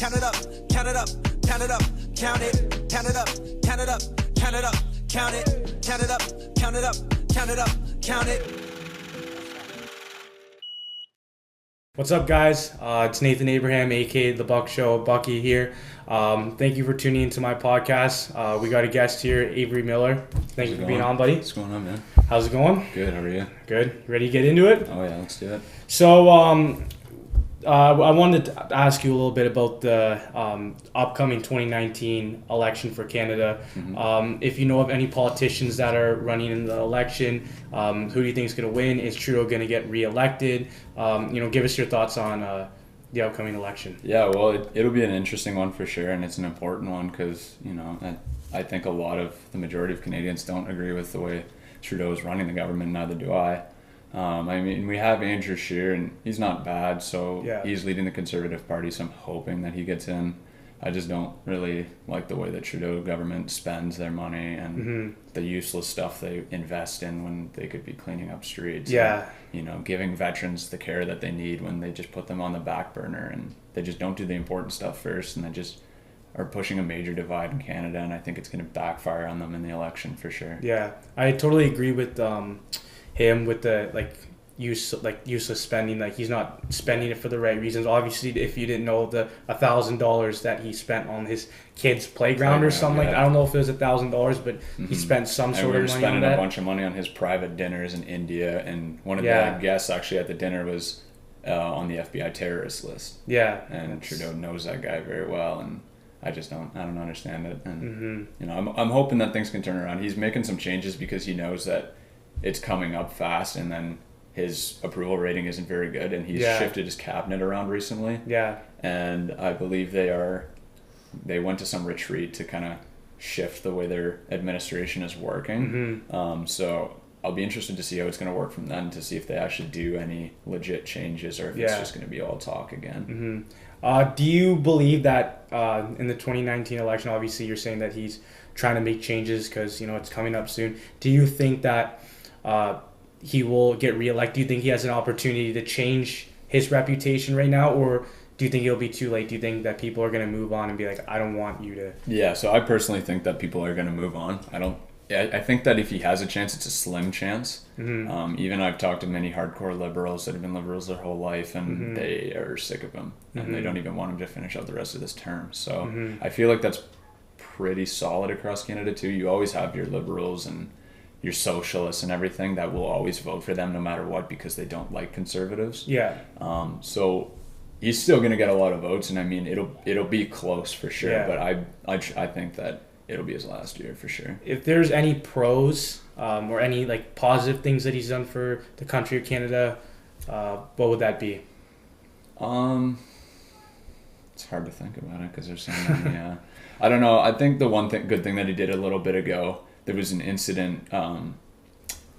count it up, count it up, count it up, count it, count it up, count it up, count it up, count it, count it up, count it up, count it up, count it. What's up, guys? It's Nathan Abraham, aka The Buckshow, Bucky here. Thank you for tuning into my podcast. We got a guest here, Avery Miller. Thank you for being on, buddy. What's going on, man? How's it going? Good, how are you? Good. Ready to get into it? Oh yeah, let's do it. So, I wanted to ask you a little bit about the upcoming 2019 election for Canada. Mm-hmm. If you know of any politicians that are running in the election, who do you think is going to win? Is Trudeau going to get re-elected? Give us your thoughts on the upcoming election. Yeah, well, it'll be an interesting one for sure, and it's an important one because, I think the majority of Canadians don't agree with the way Trudeau is running the government, neither do I. We have Andrew Scheer, and he's not bad, so yeah. He's leading the Conservative Party, so I'm hoping that he gets in. I just don't really like the way the Trudeau government spends their money and the useless stuff they invest in when they could be cleaning up streets. Yeah. And, giving veterans the care that they need when they just put them on the back burner, and they just don't do the important stuff first, and they just are pushing a major divide in Canada, and I think it's going to backfire on them in the election for sure. Yeah, I totally agree with him with the useless spending. Like, he's not spending it for the right reasons. Obviously, if you didn't know, the $1,000 that he spent on his kid's playground or something like that. I don't know if it was $1,000, but he spent some sort of money on that. Spending a bunch of money on his private dinners in India, and one of the guests actually at the dinner was on the FBI terrorist list. Yeah, and Trudeau knows that guy very well, and I don't understand it. And I'm hoping that things can turn around. He's making some changes because he knows that it's coming up fast, and then his approval rating isn't very good, and he's shifted his cabinet around recently. Yeah. And I believe they went to some retreat to kind of shift the way their administration is working. So I'll be interested to see how it's going to work from then, to see if they actually do any legit changes or if it's just going to be all talk again. Do you believe that in the 2019 election, obviously you're saying that he's trying to make changes because, it's coming up soon. Do you think that he will get re-elected? Do you think he has an opportunity to change his reputation right now, or do you think it'll be too late? Do you think that people are going to move on and be like, I don't want you to? Yeah, so I personally think that people are going to move on. I think that if he has a chance, it's a slim chance. Even I've talked to many hardcore liberals that have been liberals their whole life, and they are sick of him, and they don't even want him to finish out the rest of this term. So I feel like that's pretty solid across Canada too. You always have your liberals and your socialists and everything that will always vote for them no matter what, because they don't like conservatives. Yeah. So he's still going to get a lot of votes, and it'll be close for sure. Yeah. But I think that it'll be his last year for sure. If there's any pros or any positive things that he's done for the country of Canada, what would that be? It's hard to think about it because there's so many. I don't know. I think the one good thing that he did a little bit ago, there was an incident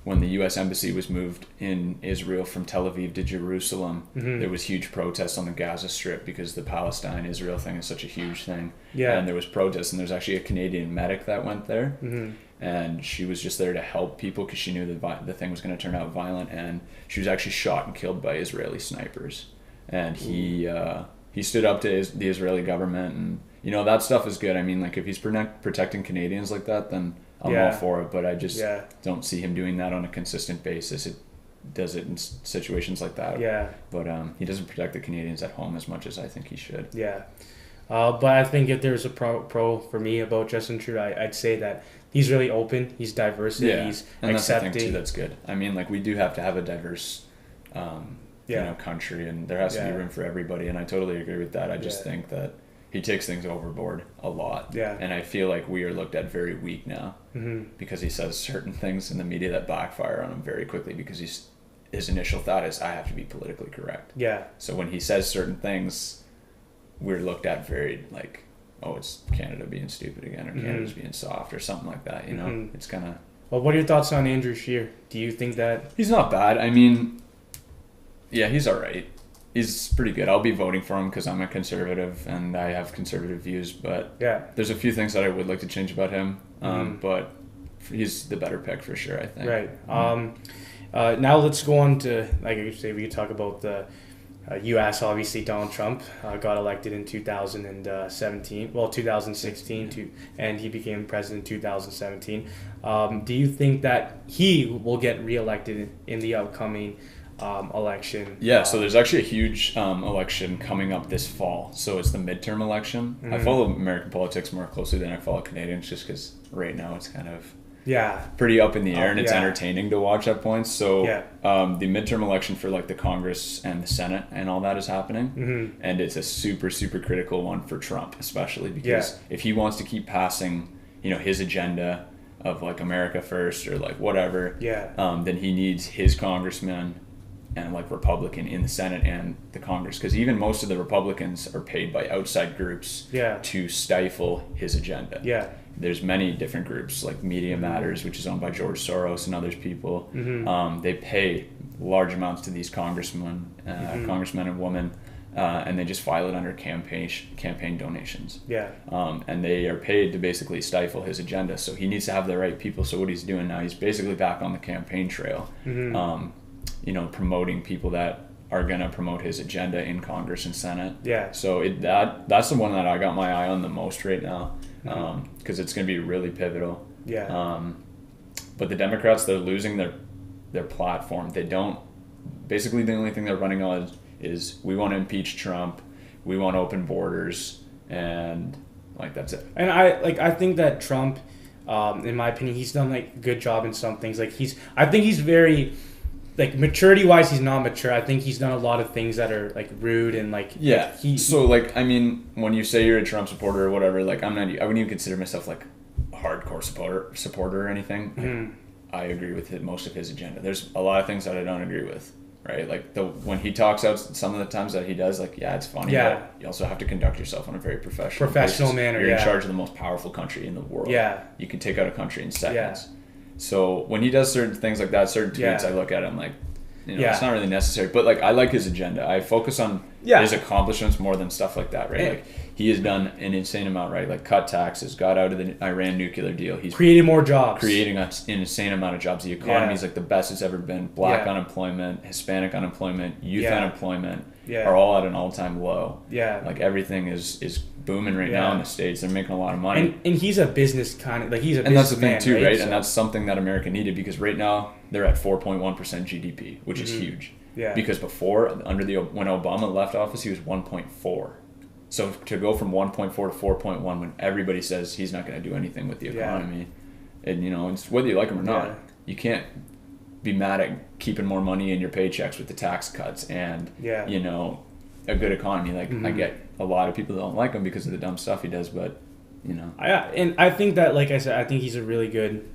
when the U.S. Embassy was moved in Israel from Tel Aviv to Jerusalem. There was huge protests on the Gaza Strip because the Palestine-Israel thing is such a huge thing. Yeah. And there was protests, and there's actually a Canadian medic that went there. And she was just there to help people because she knew that the thing was going to turn out violent. And she was actually shot and killed by Israeli snipers. And he stood up to the Israeli government, and that stuff is good. I mean, if he's protecting Canadians like that, then I'm all for it, but I just don't see him doing that on a consistent basis. It does it in situations like that. Yeah. But he doesn't protect the Canadians at home as much as I think he should. Yeah. But I think if there's a pro for me about Justin Trudeau, I'd say that he's really open, he's diverse, he's and accepting. That's the thing too that's good. I mean, we do have to have a diverse country, and there has to be room for everybody, and I totally agree with that. I just think that he takes things overboard a lot. Yeah. And I feel like we are looked at very weak now because he says certain things in the media that backfire on him very quickly because his initial thought is, I have to be politically correct. Yeah. So when he says certain things, we're looked at very it's Canada being stupid again, or Canada's being soft or something like that, It's kind of... Well, what are your thoughts on Andrew Scheer? Do you think that... He's not bad. I mean, yeah, he's all right. He's pretty good. I'll be voting for him because I'm a conservative and I have conservative views. But there's a few things that I would like to change about him. But he's the better pick for sure, I think. Right. Now let's go on to, like I say, we could talk about the U.S. obviously Donald Trump got elected in 2017. Well, 2016, and he became president in 2017. Do you think that he will get reelected in the upcoming election? Yeah, so there's actually a huge election coming up this fall. So it's the midterm election. I follow American politics more closely than I follow Canadians, just because right now it's kind of pretty up in the air, and it's entertaining to watch at points. So the midterm election for like the Congress and the Senate and all that is happening, and it's a super, super critical one for Trump, especially because if he wants to keep passing, his agenda of like America first or like whatever, then he needs his congressmen and like Republican in the Senate and the Congress, because even most of the Republicans are paid by outside groups to stifle his agenda. There's many different groups like Media Matters, which is owned by George Soros and others people. They pay large amounts to these congressmen and women, and they just file it under campaign donations. And they are paid to basically stifle his agenda. So he needs to have the right people. So what he's doing now, he's basically back on the campaign trail, promoting people that are going to promote his agenda in Congress and Senate. So that's the one that I got my eye on the most right now, because it's going to be really pivotal. But the Democrats, they're losing their platform. They don't. Basically, the only thing they're running on is we want to impeach Trump, we want open borders, and like that's it. And I think that Trump, in my opinion, he's done like a good job in some things. Like I think he's very, like, maturity wise, he's not mature. I think he's done a lot of things that are like rude and like So like, I mean, when you say you're a Trump supporter or whatever, like I wouldn't even consider myself like a hardcore supporter or anything. Like, I agree with most of his agenda. There's a lot of things that I don't agree with. Right, like when he talks out, some of the times that he does, like it's funny. But you also have to conduct yourself in a very professional manner. You're in charge of the most powerful country in the world. You can take out a country in seconds. So when he does certain things like that, certain tweets, I look at him like, it's not really necessary. But like, I like his agenda. I focus on his accomplishments more than stuff like that. Right, like he has done an insane amount. Right, like cut taxes, got out of the Iran nuclear deal. He's created more jobs, creating an insane amount of jobs. The economy is like the best it's ever been. Black unemployment, Hispanic unemployment, youth unemployment are all at an all-time low. Like everything is booming right now in the States. They're making a lot of money. And he's a business kind of, like he's a and that's the thing man, too, right? So. And that's something that America needed, because right now they're at 4.1% GDP, which is huge. Because before, when Obama left office, he was 1.4. So to go from 1.4 to 4.1 when everybody says he's not going to do anything with the economy, and it's, whether you like him or not, you can't be mad at keeping more money in your paychecks with the tax cuts and a good economy. Like I get a lot of people don't like him because of the dumb stuff he does, but and I think that, like I said, I think he's a really good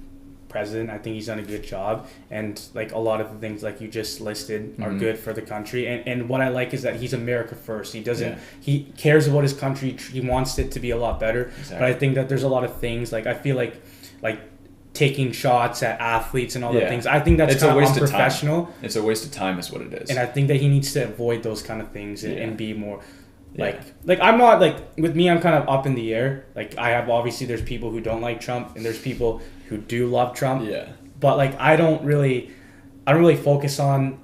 president. I think he's done a good job, and like a lot of the things like you just listed are good for the country. And what I like is that he's America first. He doesn't he cares about his country. He wants it to be a lot better. But I think that there's a lot of things, like I feel like taking shots at athletes and all the things, I think that's kind of unprofessional. It's a waste of time is what it is. And I think that he needs to avoid those kind of things and be more like I'm not, like, with me, I'm kind of up in the air. Like I have, obviously there's people who don't like Trump and there's people who do love Trump. But like I don't really focus on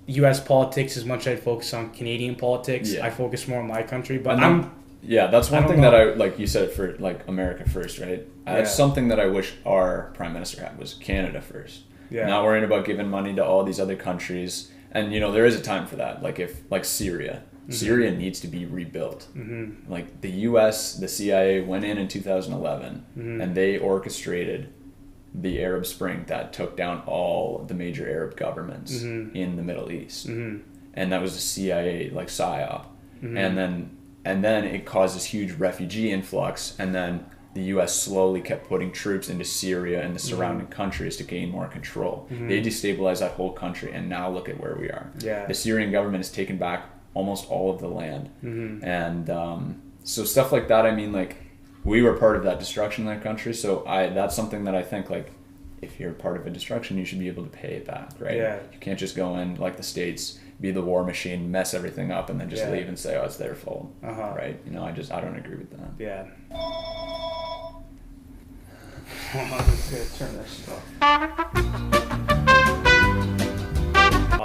US politics as much as I focus on Canadian politics. I focus more on my country. But that's one thing that I, like you said, for like America first, right? That's something that I wish our prime minister had, was Canada first. Not worrying about giving money to all these other countries. And there is a time for that. Like Syria. Syria needs to be rebuilt. Like the U.S., the CIA went in 2011, and they orchestrated the Arab Spring that took down all the major Arab governments in the Middle East, and that was a CIA like psyop. And then it caused this huge refugee influx, and then the U.S. slowly kept putting troops into Syria and the surrounding countries to gain more control. They destabilized that whole country, and now look at where we are. The Syrian government has taken back almost all of the land. And so stuff like that, I mean, like, we were part of that destruction in that country, so that's something that I think, like, if you're part of a destruction, you should be able to pay it back, right? You can't just go in, like the States, be the war machine, mess everything up, and then just leave and say, oh, it's their fault, right? I don't agree with that. I'm just gonna turn this off.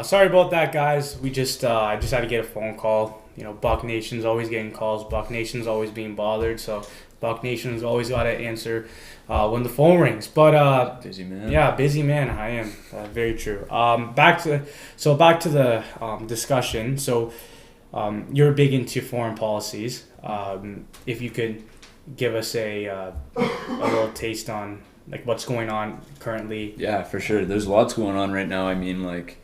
Sorry about that, guys. We just I just had to get a phone call. You know, Buck Nation's always getting calls. Buck Nation's always being bothered. So Buck Nation's always got to answer when the phone rings. But busy man. Yeah, busy man. I am. Very true. Back to the discussion. So you're big into foreign policies. If you could give us a little taste on like what's going on currently. Yeah, for sure. There's lots going on right now. I mean, like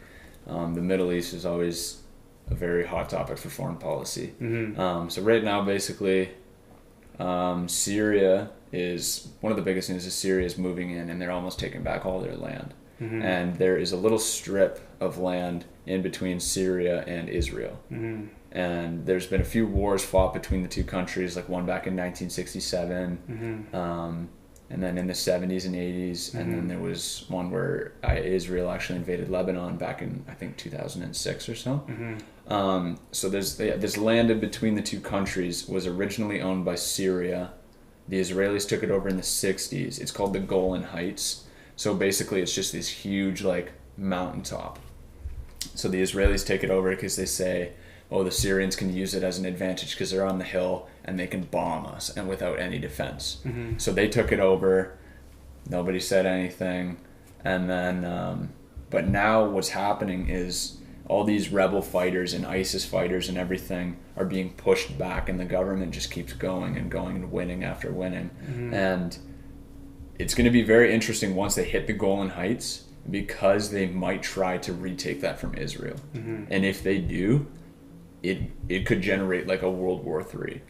the Middle East is always a very hot topic for foreign policy. Mm-hmm. So right now, basically, Syria is one of the biggest news. Is Syria is moving in, and they're almost taking back all their land. Mm-hmm. And there is a little strip of land in between Syria and Israel. Mm-hmm. And there's been a few wars fought between the two countries, like one back in 1967. Mm-hmm. And then in the 70s and 80s, and then there was one where Israel actually invaded Lebanon back in, I think, 2006 or so. Mm-hmm. So there's this land in between the two countries was originally owned by Syria. The Israelis took it over in the 60s. It's called the Golan Heights. So basically it's just this huge like mountaintop. So the Israelis take it over because they say, oh, the Syrians can use it as an advantage because they're on the hill and they can bomb us and without any defense. Mm-hmm. So they took it over. Nobody said anything. And then, but now what's happening is all these rebel fighters and ISIS fighters and everything are being pushed back, and the government just keeps going and going and winning after winning. Mm-hmm. And it's going to be very interesting once they hit the Golan Heights, because they might try to retake that from Israel. Mm-hmm. And if they do, it could generate like a World War III.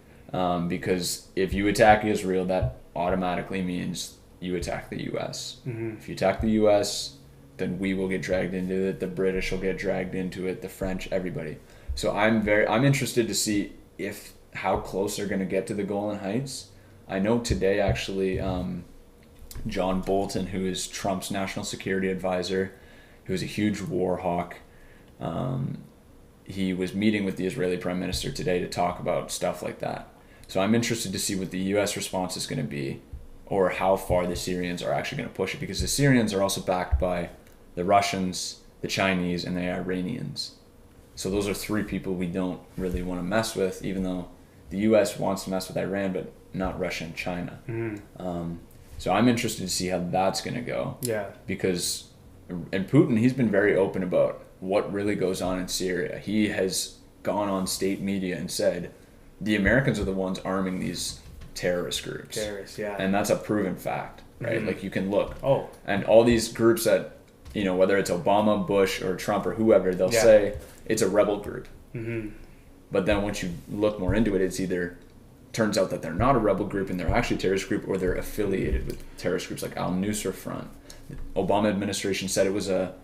Because if you attack Israel, that automatically means you attack the U.S. Mm-hmm. If you attack the U.S., then we will get dragged into it. The British will get dragged into it. The French, everybody. So I'm interested to see how close they're going to get to the Golan Heights. I know today actually, John Bolton, who is Trump's national security advisor, who's a huge war hawk, he was meeting with the Israeli prime minister today to talk about stuff like that. So I'm interested to see what the U.S. response is going to be, or how far the Syrians are actually going to push it, because the Syrians are also backed by the Russians, the Chinese, and the Iranians. So those are three people we don't really want to mess with, even though the U.S. wants to mess with Iran, but not Russia and China. Mm-hmm. So I'm interested to see how that's going to go. Yeah. Because, and Putin, he's been very open about what really goes on in Syria. He has gone on state media and said, the Americans are the ones arming these terrorist groups. Terrorists, yeah. And that's a proven fact, right? Mm-hmm. Like you can look. Oh. And all these groups that, whether it's Obama, Bush, or Trump, or whoever, they'll say it's a rebel group. Mm-hmm. But then once you look more into it, it's either turns out that they're not a rebel group and they're actually a terrorist group, or they're affiliated with terrorist groups like Al-Nusra Front. The Obama administration said it was a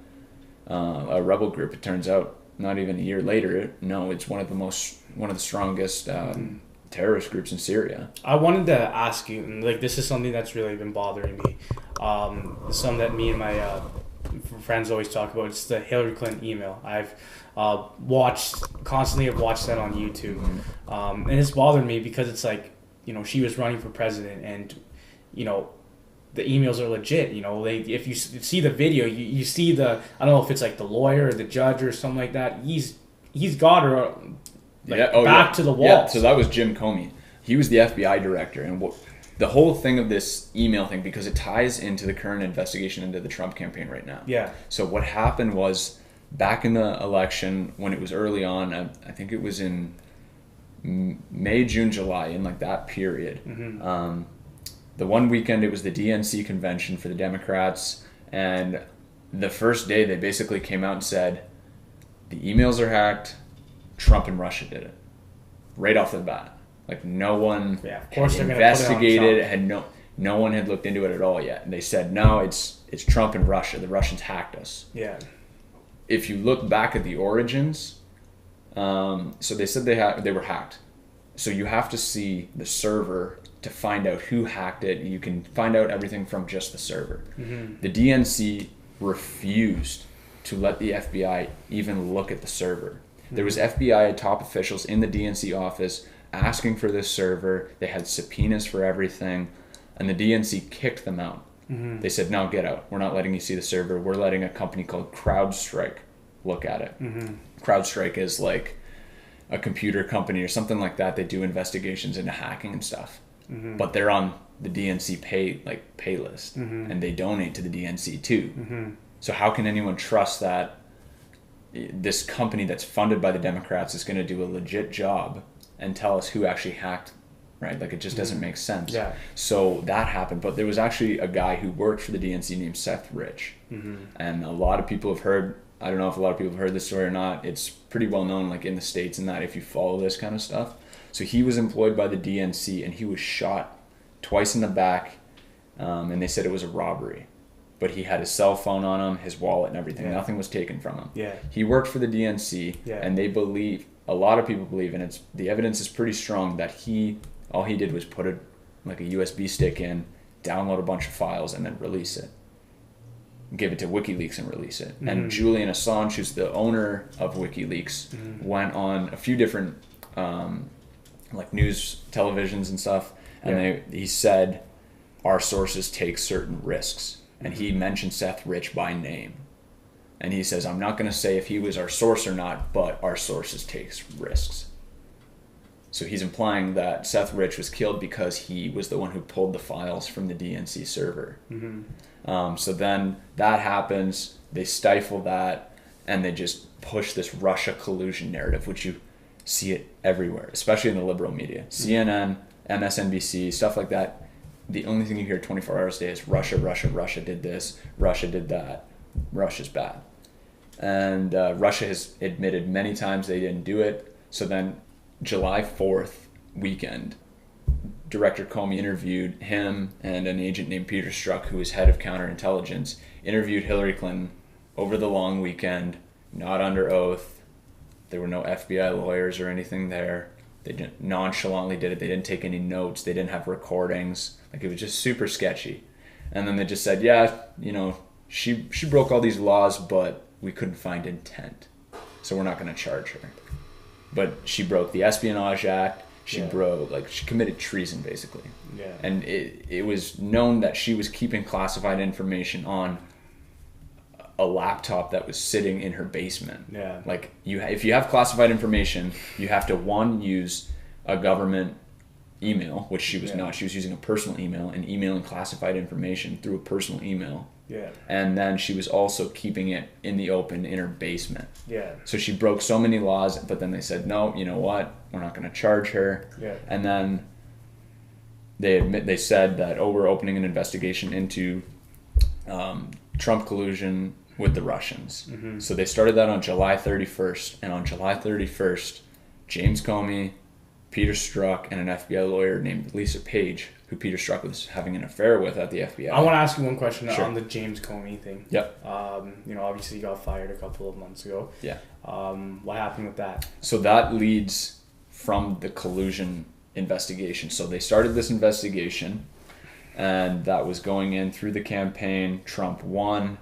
rebel group. It turns out not even a year later, no, it's one of the strongest terrorist groups in Syria. I wanted to ask you, and like this is something that's really been bothering me. Something that me and my friends always talk about. It's the Hillary Clinton email. I've watched that on YouTube, and it's bothered me because it's like, she was running for president, and the emails are legit. If you see the video, you see I don't know if it's like the lawyer or the judge or something like that. He's got her back to the wall. Yeah, so that was Jim Comey. He was the FBI director, and the whole thing of this email thing, because it ties into the current investigation into the Trump campaign right now. Yeah. So what happened was, back in the election, when it was early on, I think it was in May, June, July, in like that period. Mm-hmm. The one weekend, it was the DNC convention for the Democrats, and the first day they basically came out and said, the emails are hacked, Trump and Russia did it. Right off the bat. Like no one of course had they're investigated, had no one had looked into it at all yet. And they said, no, it's Trump and Russia. The Russians hacked us. Yeah. If you look back at the origins, so they said they were hacked. So you have to see the server to find out who hacked it. You can find out everything from just the server. Mm-hmm. The DNC refused to let the FBI even look at the server. Mm-hmm. There was FBI top officials in the DNC office asking for this server. They had subpoenas for everything, and the DNC kicked them out. Mm-hmm. They said, no, get out. We're not letting you see the server. We're letting a company called CrowdStrike look at it. CrowdStrike is like a computer company or something like that. They do investigations into hacking and stuff, but they're on the DNC pay list, and they donate to the DNC too. So how can anyone trust that this company that's funded by the Democrats is going to do a legit job and tell us who actually hacked? Right, like it just doesn't make sense. Yeah. So that happened, but there was actually a guy who worked for the DNC named Seth Rich, and a lot of people have heard. I don't know if a lot of people have heard this story or not. It's pretty well known, like in the States, and that if you follow this kind of stuff. So he was employed by the DNC, and he was shot twice in the back, and they said it was a robbery, but he had his cell phone on him, his wallet, and everything. Yeah. Nothing was taken from him. Yeah. He worked for the DNC, and they believe, a lot of people believe, and the evidence is pretty strong that all he did was put a USB stick in, download a bunch of files, and then release it. Give it to WikiLeaks and release it. And Julian Assange, who's the owner of WikiLeaks, went on a few different news televisions and stuff, and he said, our sources take certain risks. And he mentioned Seth Rich by name. And he says, I'm not going to say if he was our source or not, but our sources takes risks. So he's implying that Seth Rich was killed because he was the one who pulled the files from the DNC server. So then that happens, they stifle that, and they just push this Russia collusion narrative, which you see it everywhere, especially in the liberal media. CNN, MSNBC, stuff like that. The only thing you hear 24 hours a day is Russia, Russia, Russia did this, Russia did that, Russia's bad. And Russia has admitted many times they didn't do it. So then July 4th weekend, Director Comey interviewed him and an agent named Peter Strzok, who was head of counterintelligence, interviewed Hillary Clinton over the long weekend, not under oath. There were no FBI lawyers or anything there. They nonchalantly did it. They didn't take any notes. They didn't have recordings. It was just super sketchy. And then they just said, she broke all these laws, but we couldn't find intent, so we're not going to charge her. But she broke the Espionage Act. She committed treason, basically. Yeah. And it was known that she was keeping classified information on a laptop that was sitting in her basement. Yeah. If you have classified information, you have to, one, use a government email, which she was not. She was using a personal email and emailing classified information through a personal email. Yeah. And then she was also keeping it in the open in her basement. Yeah. So she broke so many laws, but then they said, no, you know what? We're not going to charge her. Yeah. And then they said that, we're opening an investigation into Trump collusion with the Russians. So they started that on July 31st. And on July 31st, James Comey, Peter Strzok, and an FBI lawyer named Lisa Page, who Peter Strzok was having an affair with at the FBI. I want to ask you one question on the James Comey thing. Yep. Obviously he got fired a couple of months ago. Yeah. What happened with that? So that leads from the collusion investigation. So they started this investigation, and that was going in through the campaign. Trump won.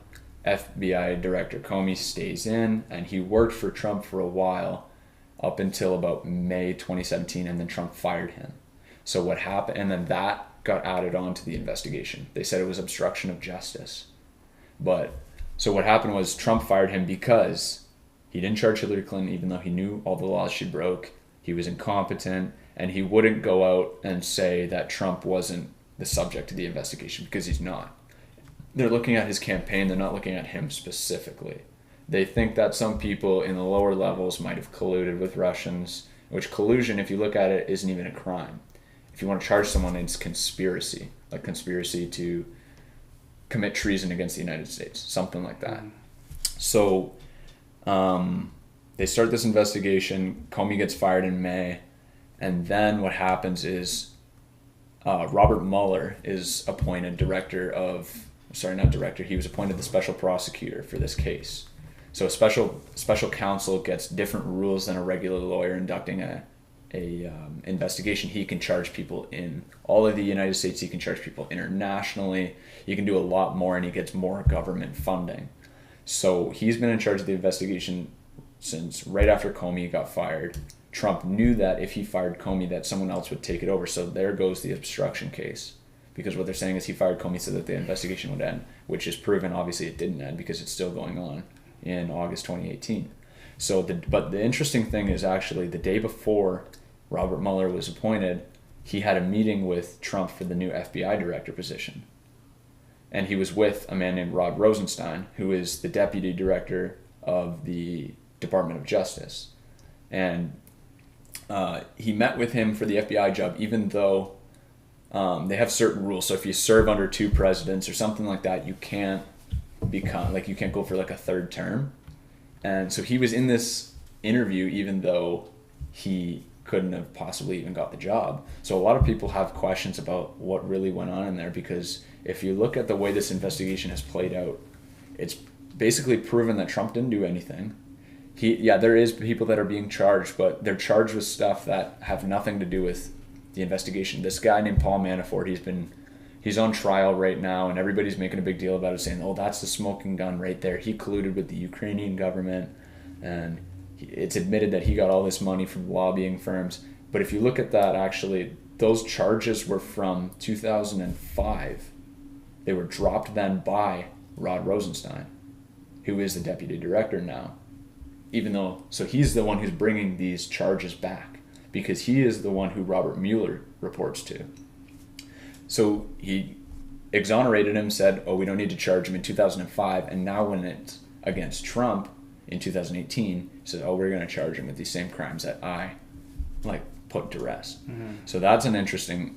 FBI Director Comey stays in, and he worked for Trump for a while, up until about May 2017, and then Trump fired him. So what happened, and then that got added on to the investigation. They said it was obstruction of justice. So what happened was Trump fired him because he didn't charge Hillary Clinton, even though he knew all the laws she broke. He was incompetent, and he wouldn't go out and say that Trump wasn't the subject of the investigation, because he's not. They're looking at his campaign, they're not looking at him specifically. They think that some people in the lower levels might have colluded with Russians, which collusion, if you look at it, isn't even a crime. If you want to charge someone, it's conspiracy, like conspiracy to commit treason against the United States, something like that. So they start this investigation. Comey gets fired in May, and then what happens is Robert Mueller is appointed he was appointed the special prosecutor for this case. So a special counsel gets different rules than a regular lawyer conducting a investigation. He can charge people in all of the United States. He can charge people internationally. He can do a lot more, and he gets more government funding. So he's been in charge of the investigation since right after Comey got fired. Trump knew that if he fired Comey, that someone else would take it over. So there goes the obstruction case. Because what they're saying is he fired Comey so that the investigation would end, which is proven. Obviously it didn't end because it's still going on. in August 2018. But the interesting thing is actually the day before Robert Mueller was appointed, he had a meeting with Trump for the new FBI director position. And he was with a man named Rod Rosenstein, who is the deputy director of the Department of Justice. And he met with him for the FBI job, even though they have certain rules. So if you serve under 2 presidents or something like that, you can't you can't go for like a 3rd term. And so he was in this interview, even though he couldn't have possibly even got the job. So a lot of people have questions about what really went on in there, because if you look at the way this investigation has played out, it's basically proven that Trump didn't do anything. There is people that are being charged, but they're charged with stuff that have nothing to do with the investigation. This guy named Paul Manafort, he's on trial right now, and everybody's making a big deal about it, saying, oh, that's the smoking gun right there. He colluded with the Ukrainian government, and it's admitted that he got all this money from lobbying firms. But if you look at that, actually, those charges were from 2005. They were dropped then by Rod Rosenstein, who is the deputy director now. So he's the one who's bringing these charges back, because he is the one who Robert Mueller reports to. So he exonerated him, said, oh, we don't need to charge him in 2005. And now when it's against Trump in 2018, he said, oh, we're going to charge him with these same crimes that I put to rest. Mm-hmm. So that's an interesting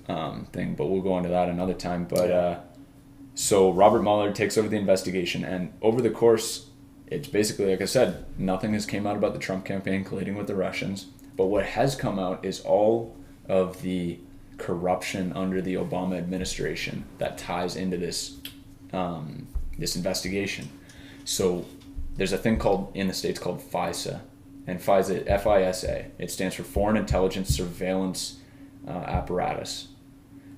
thing, but we'll go into that another time. But so Robert Mueller takes over the investigation, and over the course, it's basically, like I said, nothing has came out about the Trump campaign colluding with the Russians. But what has come out is all of the corruption under the Obama administration that ties into this this investigation. So there's a thing in the States called FISA, and FISA, it stands for Foreign Intelligence Surveillance Apparatus,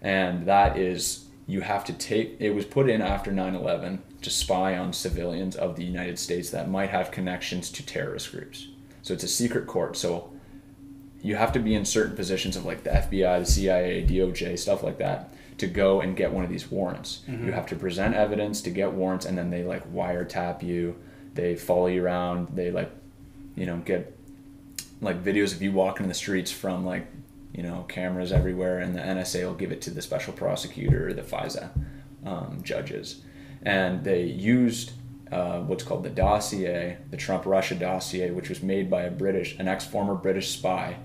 and that is, you have to it was put in after 9/11 to spy on civilians of the United States that might have connections to terrorist groups. So it's a secret court. So you have to be in certain positions of like the FBI, the CIA, DOJ, stuff like that, to go and get one of these warrants. Mm-hmm. You have to present evidence to get warrants, and then they wiretap you. They follow you around. They get videos of you walking in the streets from cameras everywhere, and the NSA will give it to the special prosecutor or the FISA judges. And they used what's called the dossier, the Trump-Russia dossier, which was made by an ex-former British spy.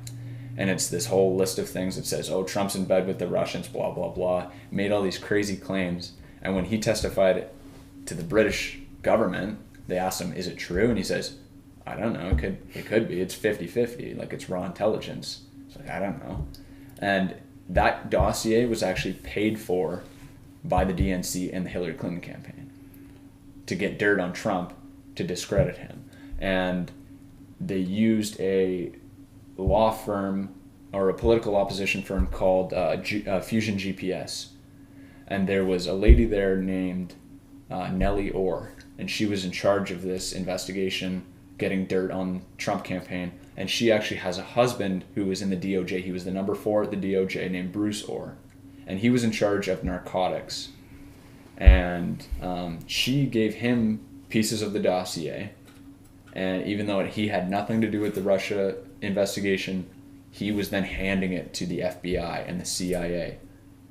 And it's this whole list of things that says, oh, Trump's in bed with the Russians, blah, blah, blah. Made all these crazy claims. And when he testified to the British government, they asked him, is it true? And he says, I don't know. It could be. It's 50-50. It's raw intelligence. It's I don't know. And that dossier was actually paid for by the DNC and the Hillary Clinton campaign to get dirt on Trump, to discredit him. And they used a law firm or a political opposition firm called Fusion GPS. And there was a lady there named Nellie Orr, and she was in charge of this investigation, getting dirt on Trump campaign. And she actually has a husband who was in the DOJ. He was the number 4 at the DOJ, named Bruce Orr. And he was in charge of narcotics. And she gave him pieces of the dossier. And even though he had nothing to do with the Russia investigation, he was then handing it to the FBI and the CIA.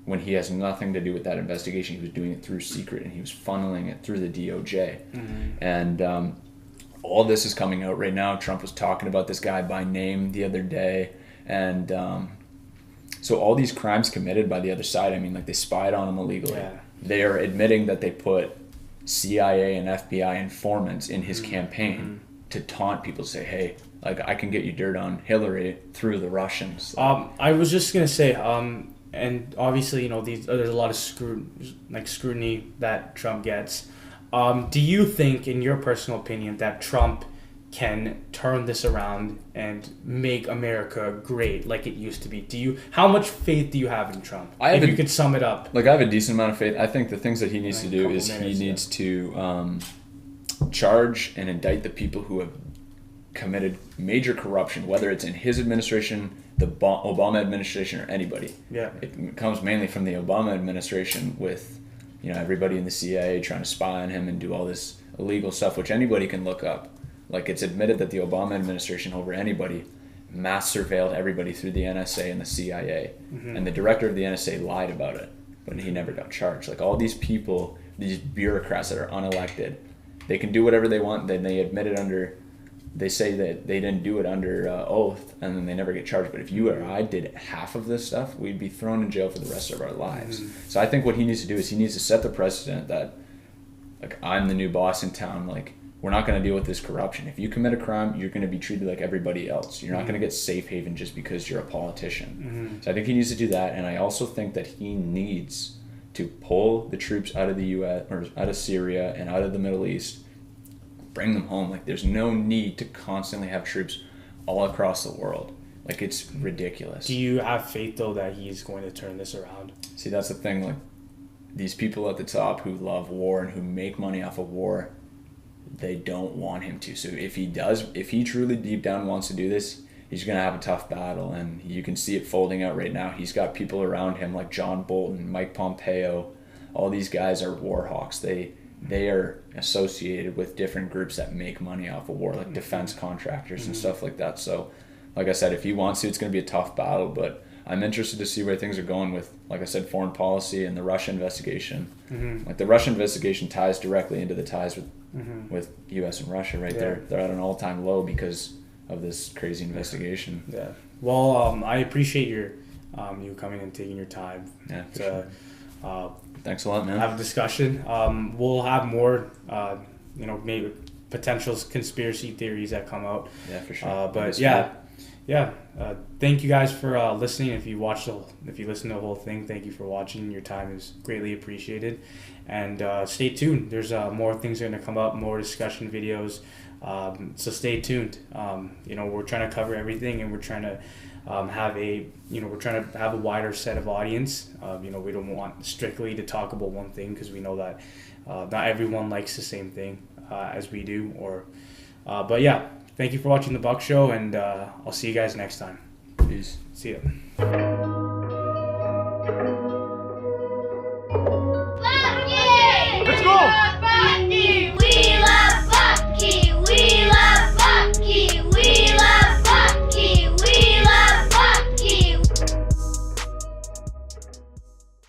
When he has nothing to do with that investigation, he was doing it through secret, and he was funneling it through the DOJ. Mm-hmm. And all this is coming out right now. Trump was talking about this guy by name the other day. And so all these crimes committed by the other side, they spied on him illegally. Yeah. They are admitting that they put CIA and FBI informants in his campaign to taunt people, to say, hey, I can get you dirt on Hillary through the Russians. I was just going to say, and obviously, there's a lot of scrutiny that Trump gets. Do you think, in your personal opinion, that Trump can turn this around and make America great like it used to be? How much faith do you have in Trump? If you could sum it up. I have a decent amount of faith. I think the things that he needs to do is he needs to charge and indict the people who have committed major corruption, whether it's in his administration, the Obama administration, or anybody. Yeah. It comes mainly from the Obama administration with everybody in the CIA trying to spy on him and do all this illegal stuff, which anybody can look up. Like, it's admitted that the Obama administration, over anybody, mass surveilled everybody through the NSA and the CIA. And the director of the NSA lied about it, but he never got charged. Like, all these people, these bureaucrats that are unelected, they can do whatever they want, then they admit it under, they say that they didn't do it under oath, and then they never get charged. But if you or I did half of this stuff, we'd be thrown in jail for the rest of our lives. So I think what he needs to do is he needs to set the precedent that, like, I'm the new boss in town. Like, we're not going to deal with this corruption. If you commit a crime, you're going to be treated like everybody else. You're not going to get safe haven just because you're a politician. So I think he needs to do that, and I also think that he needs to pull the troops out of the U.S. or out of Syria and out of the Middle East, bring them home. Like, there's no need to constantly have troops all across the world. Like, it's ridiculous. Do you have faith, though, that he's going to turn this around? See, that's the thing. Like, these people at the top who love war and who make money off of war, they don't want him to. So if he truly deep down wants to do this, he's going to have a tough battle, and you can see it folding out right now. He's got people around him like John Bolton, Mike Pompeo. All these guys are war hawks. They are associated with different groups that make money off of war, like defense contractors and stuff like that. So, like I said, if he wants to, it's going to be a tough battle, but I'm interested to see where things are going with, like I said, foreign policy and the Russia investigation. Like, the Russia investigation ties directly into the ties with U.S. and Russia right there. They're at an all-time low because of this crazy investigation. Yeah. Well, I appreciate you coming and taking your time to thanks a lot, man. Have a discussion. We'll have more, maybe potential conspiracy theories that come out. Yeah, for sure. But thank you guys for listening. If you listen to the whole thing, thank you for watching. Your time is greatly appreciated. And stay tuned. There's more things going to come up, more discussion videos. So stay tuned. We're trying to cover everything, and we're trying to have a wider set of audience. We don't want strictly to talk about one thing, because we know that not everyone likes the same thing as we do. But yeah, thank you for watching the Buck Show, and I'll see you guys next time. Peace. See ya.